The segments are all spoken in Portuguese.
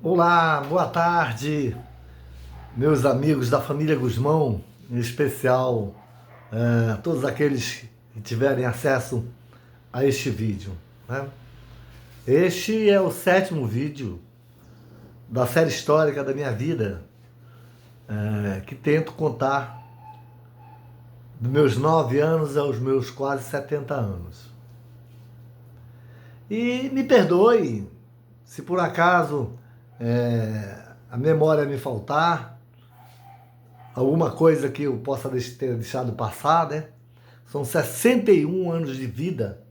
Olá, boa tarde, meus amigos da família Guzmão, em especial todos aqueles que tiverem acesso a este vídeo, né? Este é o 7º vídeo da série histórica da minha vida, que tento contar dos meus 9 anos aos meus quase 70 anos. E me perdoe se por acaso a memória me faltar, alguma coisa que eu possa ter deixado passar, né? São 61 anos de vida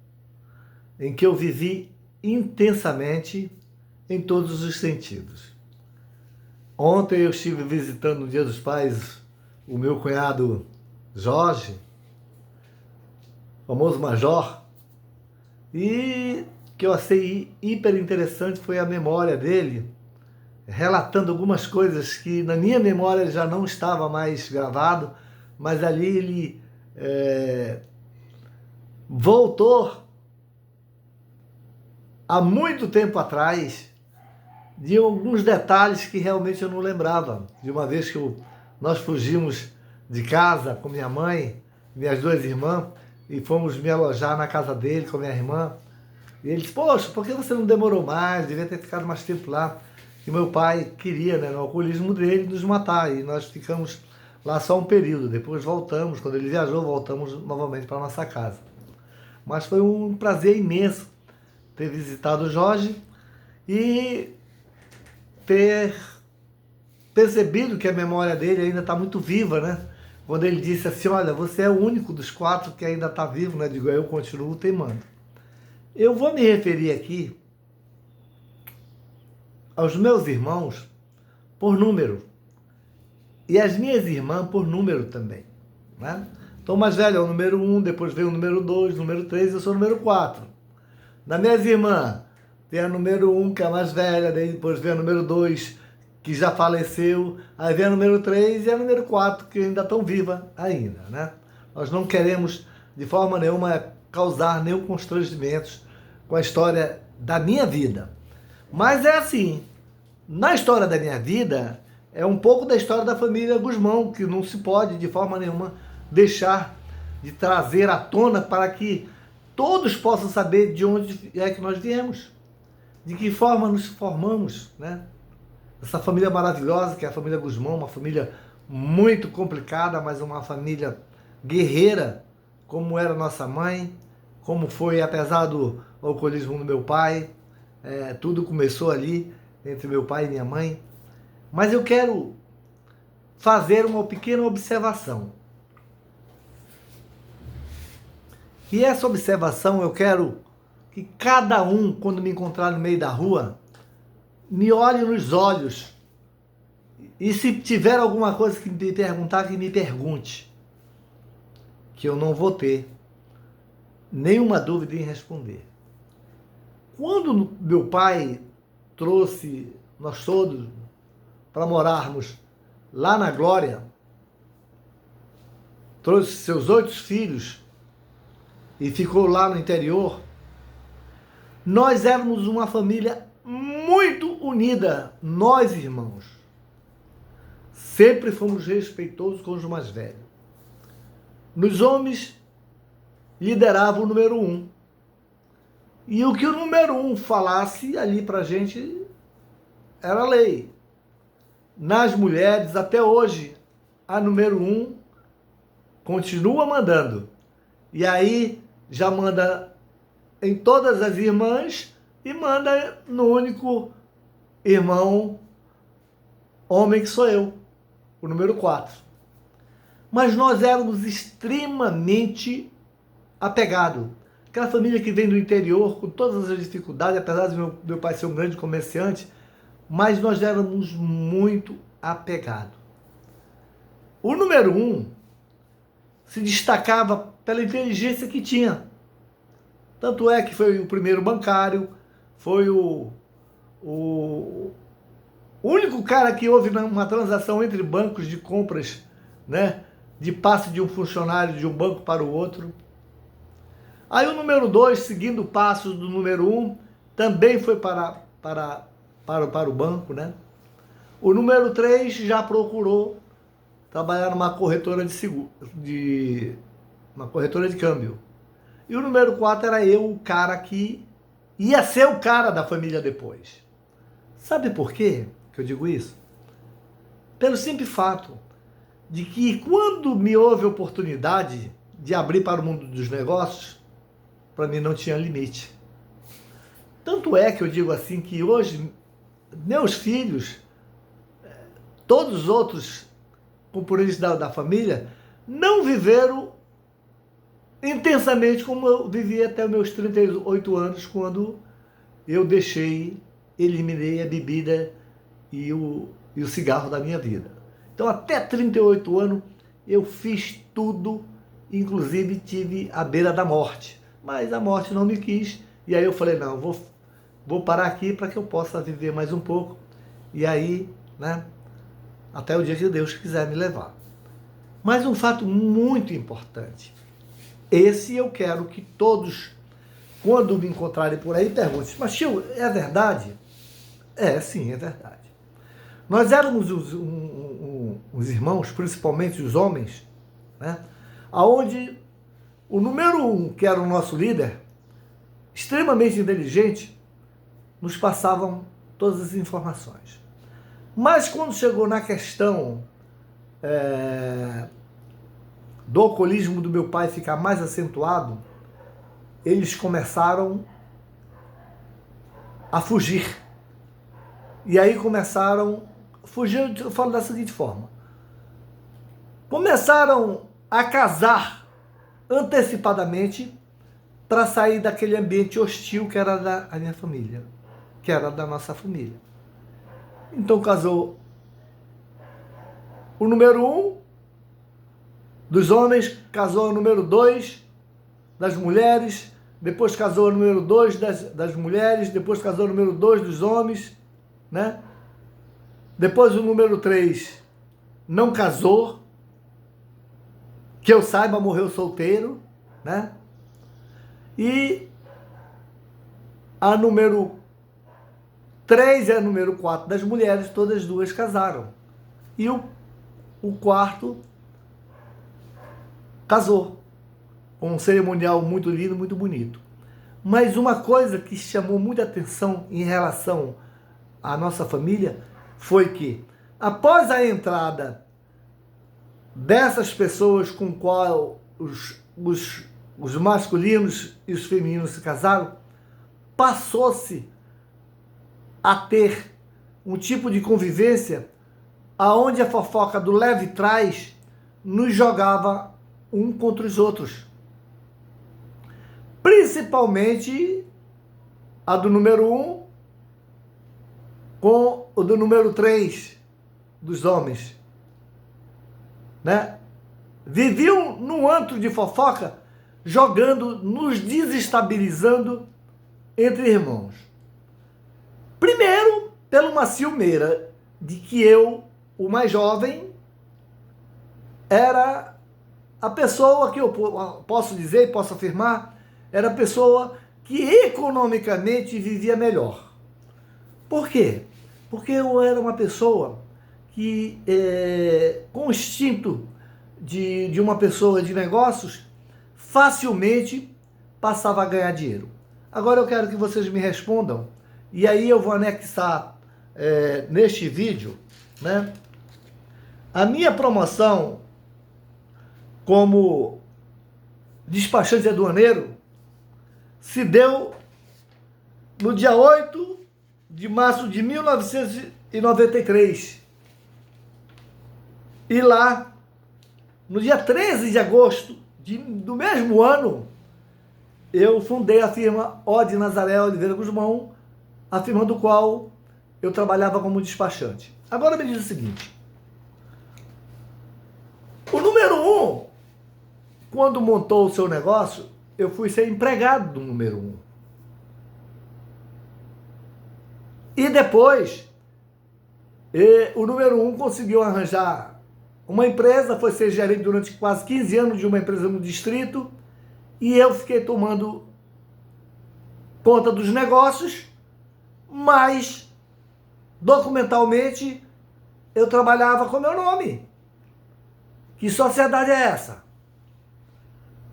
em que eu vivi intensamente em todos os sentidos. Ontem eu estive visitando no Dia dos Pais o meu cunhado Jorge, famoso Major, e o que eu achei hiper interessante foi a memória dele, relatando algumas coisas que na minha memória já não estava mais gravado, mas ali ele voltou há muito tempo atrás de alguns detalhes que realmente eu não lembrava. De uma vez que nós fugimos de casa com minha mãe, minhas 2 irmãs, e fomos me alojar na casa dele com minha irmã. E ele disse: poxa, por que você não demorou mais? Devia ter ficado mais tempo lá. E meu pai queria, né, no alcoolismo dele, nos matar. E nós ficamos lá só um período. Depois voltamos, quando ele viajou, voltamos novamente para nossa casa. Mas foi um prazer imenso ter visitado o Jorge e ter percebido que a memória dele ainda está muito viva, né? Quando ele disse assim: olha, você é o único dos 4 que ainda está vivo, né? Digo, eu continuo teimando. Eu vou me referir aqui aos meus irmãos por número e as minhas irmãs por número também, né? Então o mais velho é o número 1, depois vem o número 2, número 3, eu sou o número 4. Das minhas irmãs, tem a número 1, que é a mais velha, daí depois vem a número 2, que já faleceu, aí vem a número 3 e a número 4, que ainda estão viva ainda, né? Nós não queremos, de forma nenhuma, causar nenhum constrangimento com a história da minha vida. Mas é assim, na história da minha vida, é um pouco da história da família Guzmão, que não se pode, de forma nenhuma, deixar de trazer à tona para que todos possam saber de onde é que nós viemos, de que forma nos formamos, né? Essa família maravilhosa que é a família Guzmão, uma família muito complicada, mas uma família guerreira, como era nossa mãe, como foi, apesar do alcoolismo do meu pai, tudo começou ali, entre meu pai e minha mãe. Mas eu quero fazer uma pequena observação. E essa observação eu quero que cada um, quando me encontrar no meio da rua, me olhe nos olhos. E se tiver alguma coisa que me perguntar, que me pergunte. Que eu não vou ter nenhuma dúvida em responder. Quando meu pai trouxe nós todos para morarmos lá na Glória, trouxe seus 8 filhos e ficou lá no interior, nós éramos uma família muito unida, nós irmãos. Sempre fomos respeitosos com os mais velhos. Nos homens, liderava o número 1. E o que o número 1 falasse ali pra gente era lei. Nas mulheres, até hoje, a número 1 continua mandando. E aí já manda em todas as irmãs e manda no único irmão homem que sou eu, o número 4. Mas nós éramos extremamente apegados. Aquela família que vem do interior, com todas as dificuldades, apesar de meu pai ser um grande comerciante, mas nós éramos muito apegados. O número 1 se destacava pela inteligência que tinha. Tanto é que foi o primeiro bancário, foi o único cara que houve uma transação entre bancos de compras, né, de passe de um funcionário de um banco para o outro. Aí o número 2, seguindo passos do número 1, também foi para para o banco, né? O número 3 já procurou trabalhar numa corretora de seguro, uma corretora de câmbio. E o número 4 era eu, o cara que ia ser o cara da família depois. Sabe por quê que eu digo isso? Pelo simples fato de que quando me houve oportunidade de abrir para o mundo dos negócios, para mim não tinha limite. Tanto é que eu digo assim que hoje meus filhos, todos os outros componentes da família, não viveram intensamente como eu vivi até os meus 38 anos, quando eu eliminei a bebida e o cigarro da minha vida. Então, até 38 anos, eu fiz tudo, inclusive tive à beira da morte. Mas a morte não me quis, e aí eu falei, não, vou parar aqui para que eu possa viver mais um pouco. E aí, né, até o dia que Deus quiser me levar. Mas um fato muito importante, esse eu quero que todos, quando me encontrarem por aí, perguntem, mas tio, é verdade? É, sim, é verdade. Nós éramos os irmãos, principalmente os homens, né, aonde o número 1, que era o nosso líder, extremamente inteligente, nos passavam todas as informações. Mas quando chegou na questão do alcoolismo do meu pai ficar mais acentuado, eles começaram a fugir. E aí começaram a fugir, eu falo da seguinte forma. Começaram a casar antecipadamente para sair daquele ambiente hostil que era da minha família, que era da nossa família. Então casou o número 1 dos homens, casou o número 2 das mulheres, depois casou o número 2 das mulheres, depois casou o número 2 dos homens, né? Depois o número 3 não casou, que eu saiba, morreu solteiro, né? E a número 3 e a número 4 das mulheres, todas as duas casaram. E o quarto casou, com um cerimonial muito lindo, muito bonito. Mas uma coisa que chamou muita atenção em relação à nossa família foi que, após a entrada dessas pessoas com qual os masculinos e os femininos se casaram, passou-se a ter um tipo de convivência aonde a fofoca do leve trás nos jogava um contra os outros. Principalmente a do número 1 com o do número 3 dos homens, né? Viviam num antro de fofoca, jogando, nos desestabilizando entre irmãos. Primeiro, pela uma ciumeira de que eu, o mais jovem, era a pessoa que eu posso dizer, posso afirmar, era a pessoa que economicamente vivia melhor. Por quê? Porque eu era uma pessoa que, com o instinto de uma pessoa de negócios, facilmente passava a ganhar dinheiro. Agora eu quero que vocês me respondam, e aí eu vou anexar neste vídeo, né, a minha promoção como despachante aduaneiro se deu no dia 8 de março de 1993. E lá, no dia 13 de agosto do mesmo ano, eu fundei a firma Ode Nazaré Oliveira Guzmão, a firma do qual eu trabalhava como despachante. Agora me diz o seguinte: o número 1, quando montou o seu negócio, eu fui ser empregado do número 1. E depois, o número 1 conseguiu arranjar uma empresa, foi ser gerente durante quase 15 anos de uma empresa no distrito, e eu fiquei tomando conta dos negócios, mas documentalmente, eu trabalhava com meu nome. Que sociedade é essa?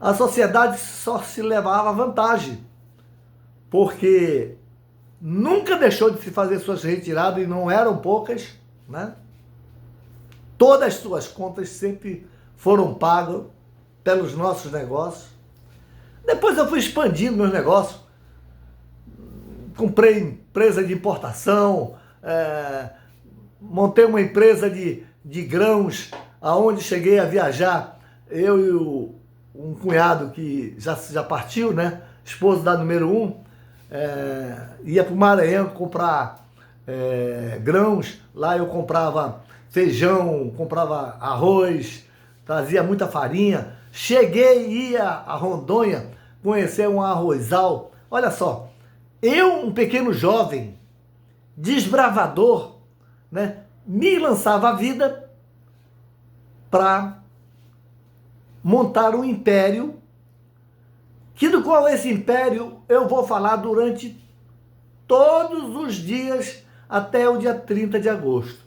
A sociedade só se levava vantagem, porque nunca deixou de se fazer suas retiradas, e não eram poucas, né? Todas as suas contas sempre foram pagas pelos nossos negócios. Depois eu fui expandindo meus negócios. Comprei empresa de importação, montei uma empresa de grãos, aonde cheguei a viajar, eu e um cunhado que já partiu, né? Esposo da número 1, ia para o Maranhão comprar grãos. Lá eu comprava feijão, comprava arroz, trazia muita farinha. Cheguei e ia a Rondônia conhecer um arrozal. Olha só, eu, um pequeno jovem, desbravador, né, me lançava a vida para montar um império, do qual esse império eu vou falar durante todos os dias até o dia 30 de agosto.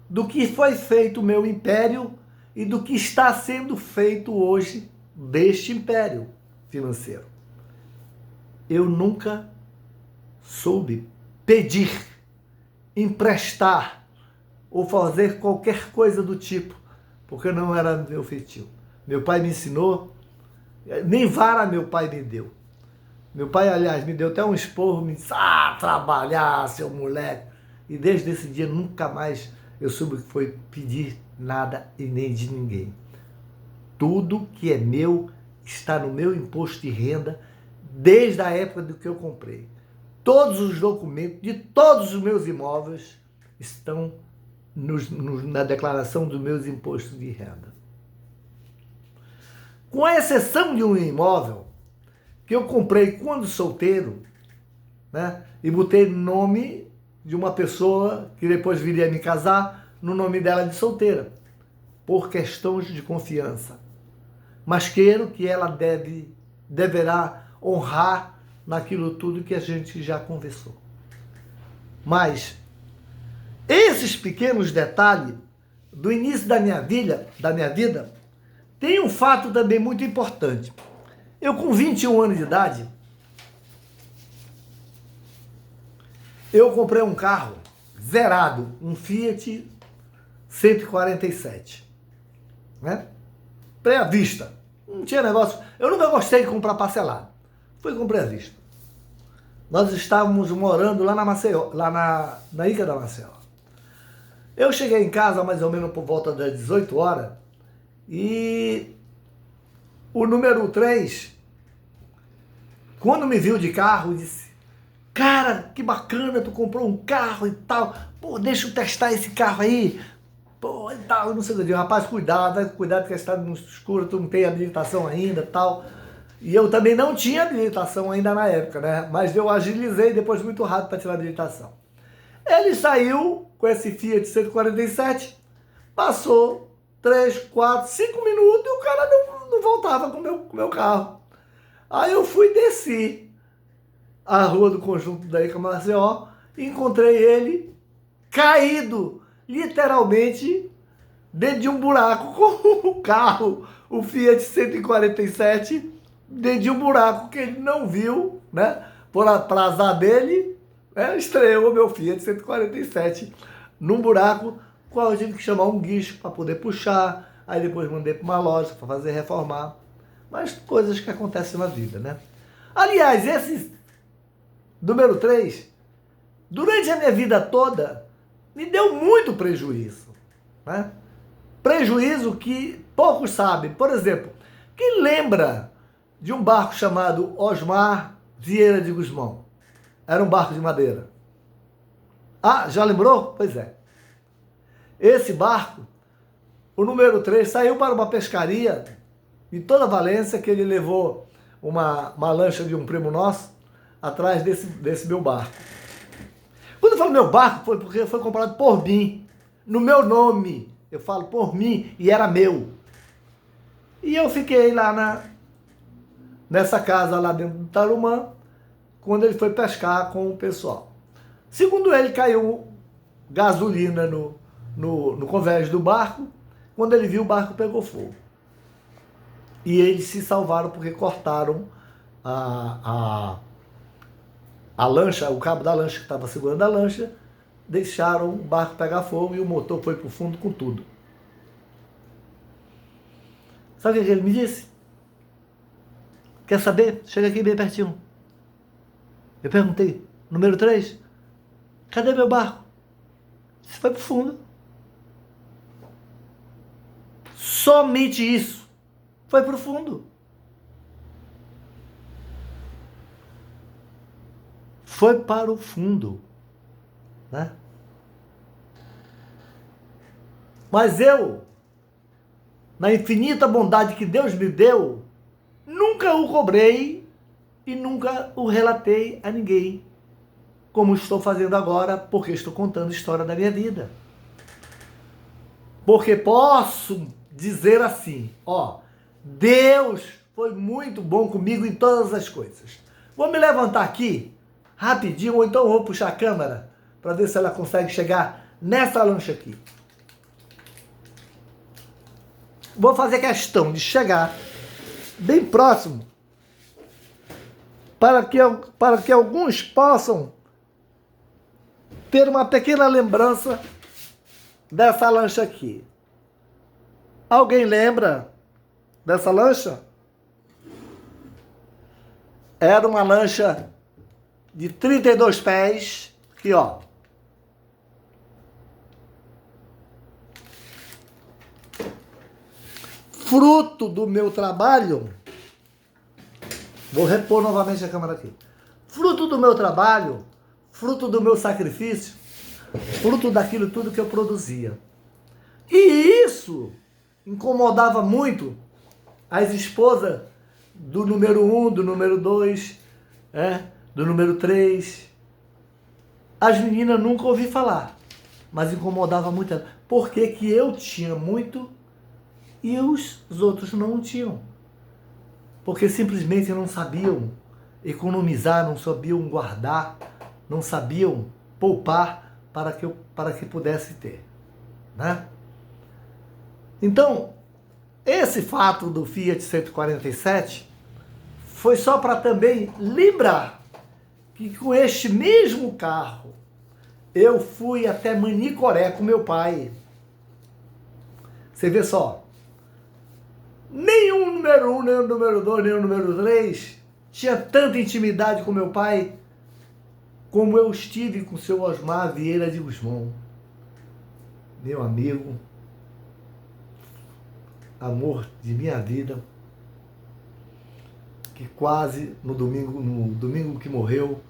Do que foi feito o meu império e do que está sendo feito hoje deste império financeiro. Eu nunca soube pedir, emprestar ou fazer qualquer coisa do tipo, porque não era meu feitio. Meu pai me ensinou, nem vara meu pai me deu. Meu pai, aliás, me deu até um esporro, me disse, trabalhar, seu moleque. E desde esse dia nunca mais eu soube o que foi pedir nada e nem de ninguém. Tudo que é meu está no meu imposto de renda desde a época do que eu comprei. Todos os documentos de todos os meus imóveis estão na declaração dos meus impostos de renda. Com a exceção de um imóvel que eu comprei quando solteiro, né, e botei nome de uma pessoa que depois viria a me casar no nome dela de solteira, por questões de confiança. Mas quero que ela deverá honrar naquilo tudo que a gente já conversou. Mas esses pequenos detalhes do início da minha vida, tem um fato também muito importante. Eu, com 21 anos de idade, eu comprei um carro zerado, um Fiat 147, né? Pré-vista. Não tinha negócio. Eu nunca gostei de comprar parcelado. Fui comprar à vista. Nós estávamos morando lá na Maceió, lá na Ilha da Maceió. Eu cheguei em casa mais ou menos por volta das 18 horas e o número 3, quando me viu de carro, disse: cara, que bacana, tu comprou um carro e tal. Pô, deixa eu testar esse carro aí. Pô, e tal, eu não sei o que eu digo. Rapaz, cuidado que está no escuro, tu não tem habilitação ainda e tal. E eu também não tinha habilitação ainda na época, né? Mas eu agilizei depois muito rápido para tirar a habilitação. Ele saiu com esse Fiat 147, passou 3, 4, 5 minutos e o cara não voltava com o meu carro. Aí eu fui descer a rua do Conjunto da Ilha Maceió e encontrei ele caído, literalmente, dentro de um buraco com o carro, o Fiat 147, dentro de um buraco que ele não viu, né? Por azar dele, né? Estreou o meu Fiat 147 num buraco, qual eu tive que chamar um guincho para poder puxar. Aí depois mandei para uma loja para fazer reformar. Mas coisas que acontecem na vida, né? Aliás, esse número 3, durante a minha vida toda, me deu muito prejuízo, né? Prejuízo que poucos sabem. Por exemplo, quem lembra de um barco chamado Osmar Vieira de Guzmão? Era um barco de madeira. Ah, já lembrou? Pois é. Esse barco, o número 3, saiu para uma pescaria em toda Valência, que ele levou uma lancha de um primo nosso atrás desse meu barco. Quando eu falo meu barco, foi porque foi comprado por mim, no meu nome. Eu falo por mim e era meu. E eu fiquei lá nessa casa lá dentro do Tarumã, quando ele foi pescar com o pessoal. Segundo ele, caiu gasolina no convés do barco. Quando ele viu, o barco pegou fogo. E eles se salvaram porque cortaram a lancha, o cabo da lancha que estava segurando a lancha, deixaram o barco pegar fogo e o motor foi para o fundo com tudo. Sabe o que ele me disse? Quer saber? Chega aqui bem pertinho. Eu perguntei, número 3, cadê meu barco? Você foi pro fundo. Somente isso. Foi pro fundo. Foi para o fundo. Né? Mas eu, na infinita bondade que Deus me deu, nunca o cobrei e nunca o relatei a ninguém, como estou fazendo agora, porque estou contando a história da minha vida. Porque posso dizer assim, ó, Deus foi muito bom comigo em todas as coisas. Vou me levantar aqui, rapidinho, ou então vou puxar a câmera, para ver se ela consegue chegar nessa lancha aqui. Vou fazer questão de chegar bem próximo, para que alguns possam ter uma pequena lembrança dessa lancha aqui. Alguém lembra dessa lancha? Era uma lancha de 32 pés, aqui ó. Fruto do meu trabalho, vou repor novamente a câmera aqui. Fruto do meu trabalho, fruto do meu sacrifício, fruto daquilo tudo que eu produzia. E isso incomodava muito as esposas do número 1, do número 2, do número 3. As meninas nunca ouvi falar, mas incomodava muito. Por que que eu tinha muito e os outros não tinham? Porque simplesmente não sabiam economizar, não sabiam guardar, não sabiam poupar para que pudesse ter, né? Então, esse fato do Fiat 147 foi só para também lembrar que com este mesmo carro eu fui até Manicoré com meu pai. Você vê só, nenhum número 1, nem o número 2, nem o número 3 tinha tanta intimidade com meu pai como eu estive com o seu Osmar Vieira de Guzmão, meu amigo, amor de minha vida, que quase no domingo que morreu,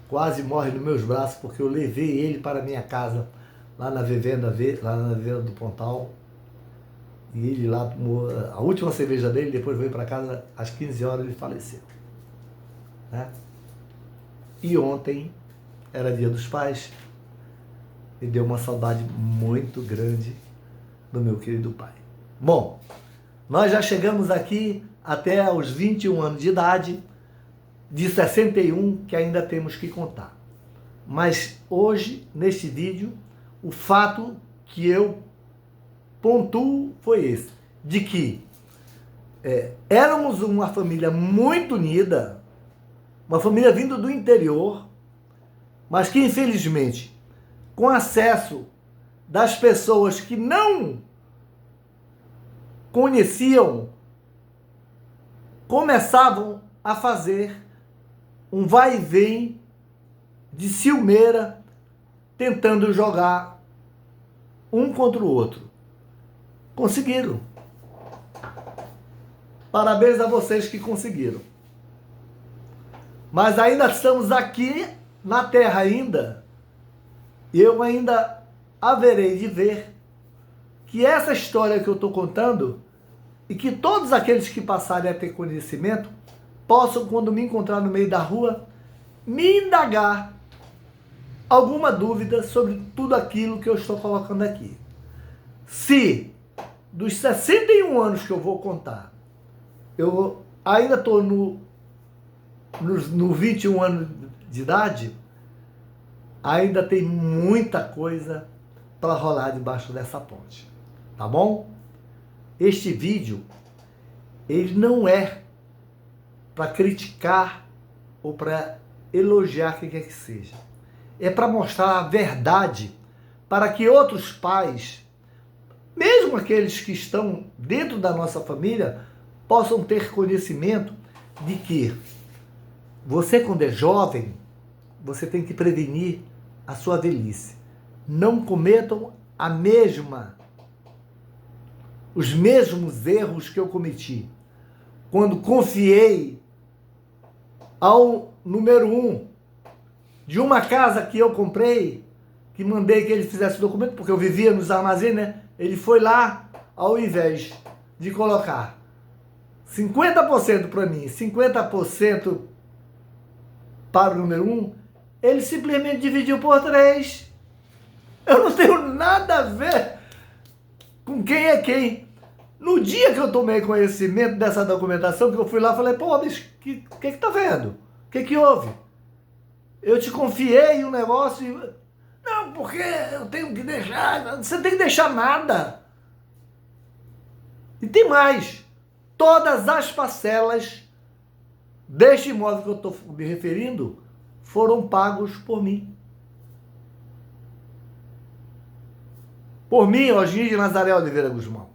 quase morre nos meus braços, porque eu levei ele para a minha casa, lá na vivenda do Pontal, e ele lá tomou a última cerveja dele, depois veio para casa, às 15 horas ele faleceu. Né? E ontem era Dia dos Pais, e deu uma saudade muito grande do meu querido pai. Bom, nós já chegamos aqui até os 21 anos de idade, de 61, que ainda temos que contar. Mas hoje, neste vídeo, o fato que eu pontuo foi esse, de que éramos uma família muito unida, uma família vinda do interior, mas que infelizmente, com acesso das pessoas que não conheciam, começavam a fazer um vai e vem de ciumeira, tentando jogar um contra o outro. Conseguiram. Parabéns a vocês que conseguiram. Mas ainda estamos aqui na Terra ainda. Eu ainda haverei de ver que essa história que eu estou contando, e que todos aqueles que passarem a ter conhecimento possam, quando me encontrar no meio da rua, me indagar alguma dúvida sobre tudo aquilo que eu estou colocando aqui. Se dos 61 anos que eu vou contar, eu ainda estou no 21 anos de idade, ainda tem muita coisa para rolar debaixo dessa ponte, tá bom? Este vídeo, ele não é para criticar ou para elogiar quem quer que seja. É para mostrar a verdade para que outros pais, mesmo aqueles que estão dentro da nossa família, possam ter conhecimento de que você, quando é jovem, você tem que prevenir a sua velhice. Não cometam os mesmos erros que eu cometi quando confiei ao número 1 de uma casa que eu comprei, que mandei que ele fizesse o documento, porque eu vivia nos armazéns, né? Ele foi lá, ao invés de colocar 50% para mim, 50% para o número 1, ele simplesmente dividiu por 3. Eu não tenho nada a ver com quem é quem. No dia que eu tomei conhecimento dessa documentação, que eu fui lá, falei, pô, bicho, o que tá vendo? O que houve? Eu te confiei um negócio e... Não, porque eu tenho que deixar... Você não tem que deixar nada. E tem mais. Todas as parcelas deste imóvel que eu estou me referindo foram pagos por mim. Por mim, Osni de Nazaré Oliveira Guzmão.